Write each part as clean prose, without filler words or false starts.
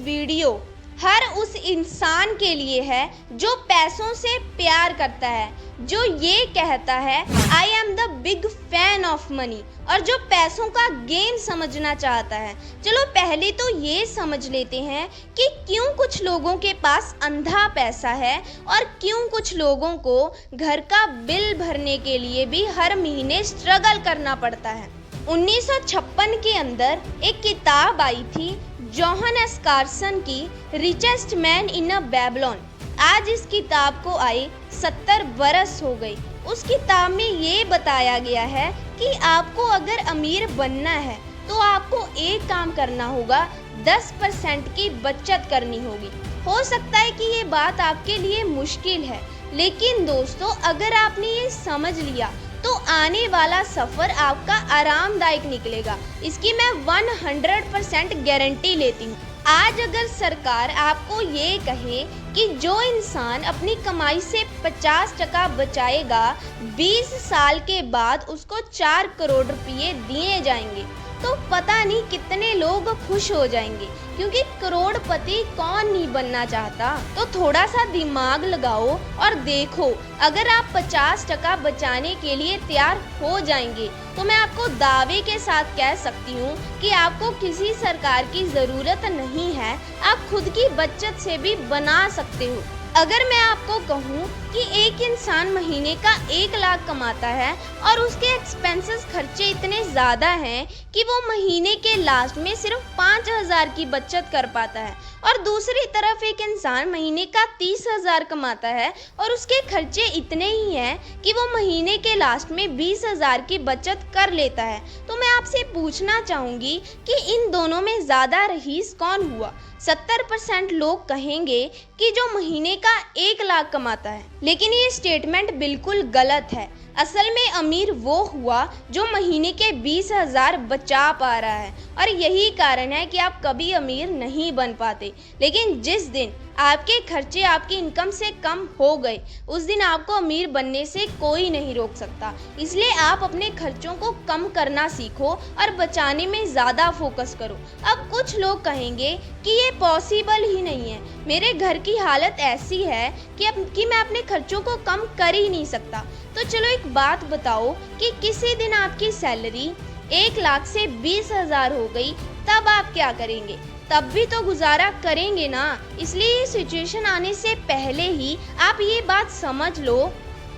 Video हर उस इंसान के लिए है जो पैसों से प्यार करता है, जो ये कहता है I am the big fan of money, और जो पैसों का गेम समझना चाहता है। चलो पहले तो ये समझ लेते हैं कि क्यों कुछ लोगों के पास अंधा पैसा है और क्यों कुछ लोगों को घर का बिल भरने के लिए भी हर महीने स्ट्रगल करना पड़ता है। 1956 के अंदर एक किताब आई थी जॉन एस कार्सन की richest man in a Babylon. आज इस किताब को आए 70 बरस हो गई। उस किताब में ये बताया गया है कि आपको अगर अमीर बनना है तो आपको एक काम करना होगा, 10% की बचत करनी होगी। हो सकता है कि ये बात आपके लिए मुश्किल है, लेकिन दोस्तों अगर आपने ये समझ लिया तो आने वाला सफ़र आपका आरामदायक निकलेगा। इसकी मैं 100% गारंटी लेती हूँ। आज अगर सरकार आपको ये कहे कि जो इंसान अपनी कमाई से 50% बचाएगा, 20 साल के बाद उसको 4 करोड़ रुपये दिए जाएंगे, तो पता नहीं कितने लोग खुश हो जाएंगे, क्योंकि करोड़पति कौन नहीं बनना चाहता। तो थोड़ा सा दिमाग लगाओ और देखो, अगर आप 50% बचाने के लिए तैयार हो जाएंगे तो मैं आपको दावे के साथ कह सकती हूँ कि आपको किसी सरकार की ज़रूरत नहीं है, आप खुद की बचत से भी बना सकते हो। अगर मैं आपको कहूँ कि एक इंसान महीने का 1 लाख कमाता है और उसके एक्सपेंसेस खर्चे इतने ज़्यादा हैं कि वो महीने के लास्ट में सिर्फ 5,000 की बचत कर पाता है, और दूसरी तरफ एक इंसान महीने का 30,000 कमाता है और उसके खर्चे इतने ही हैं कि वो महीने के लास्ट में 20,000 की बचत कर लेता है, तो मैं आपसे पूछना चाहूँगी कि इन दोनों में ज़्यादा रईस कौन हुआ। 70% लोग कहेंगे कि जो महीने का 1 लाख कमाता है, लेकिन ये स्टेटमेंट बिल्कुल गलत है। असल में अमीर वो हुआ जो महीने के 20,000 बचा पा रहा है, और यही कारण है कि आप कभी अमीर नहीं बन पाते। लेकिन जिस दिन आपके खर्चे आपकी इनकम से कम हो गए, उस दिन आपको अमीर बनने से कोई नहीं रोक सकता। इसलिए आप अपने खर्चों को कम करना सीखो और बचाने में ज़्यादा फोकस करो। अब कुछ लोग कहेंगे कि ये पॉसिबल ही नहीं है, मेरे घर की हालत ऐसी है कि मैं अपने खर्चों को कम कर ही नहीं सकता। तो चलो एक बात बताओ कि किसी दिन आपकी सैलरी 1 लाख से 20,000 हो गई, तब आप क्या करेंगे? तब भी तो गुजारा करेंगे ना। इसलिए ये सिचुएशन आने से पहले ही आप ये बात समझ लो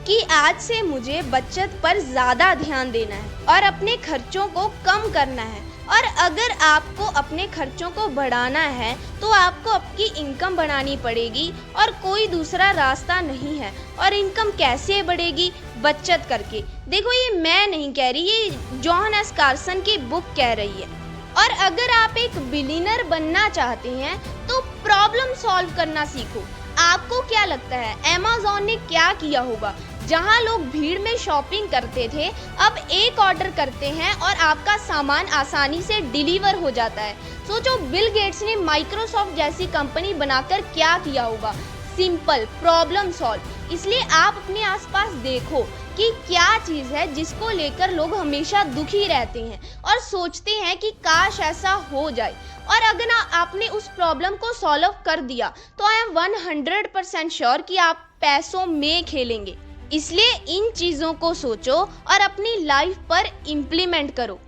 कि आज से मुझे बचत पर ज़्यादा ध्यान देना है और अपने खर्चों को कम करना है। और अगर आपको अपने खर्चों को बढ़ाना है तो आपको आपकी इनकम बढ़ानी पड़ेगी, और कोई दूसरा रास्ता नहीं है। और इनकम कैसे बढ़ेगी? बचत करके। देखो, ये मैं नहीं कह रही, ये जॉन एस कार्सन की बुक कह रही है। और अगर आप एक बिलियनर बनना चाहते हैं तो प्रॉब्लम सॉल्व करना सीखो। आपको क्या लगता है अमेज़न ने क्या किया होगा? जहां लोग भीड़ में शॉपिंग करते थे, अब एक ऑर्डर करते हैं और आपका सामान आसानी से डिलीवर हो जाता है। सोचो, बिल गेट्स ने माइक्रोसॉफ्ट जैसी कंपनी बनाकर क्या किया होगा? Simple, problem solve. इसलिए आप अपने आसपास देखो कि क्या चीज़ है जिसको लेकर लोग हमेशा दुखी रहते हैं और सोचते हैं कि काश ऐसा हो जाए। और अगर आपने उस प्रॉब्लम को सॉल्व कर दिया तो आई एम 100% श्योर कि आप पैसों में खेलेंगे। इसलिए इन चीज़ों को सोचो और अपनी लाइफ पर इम्प्लीमेंट करो।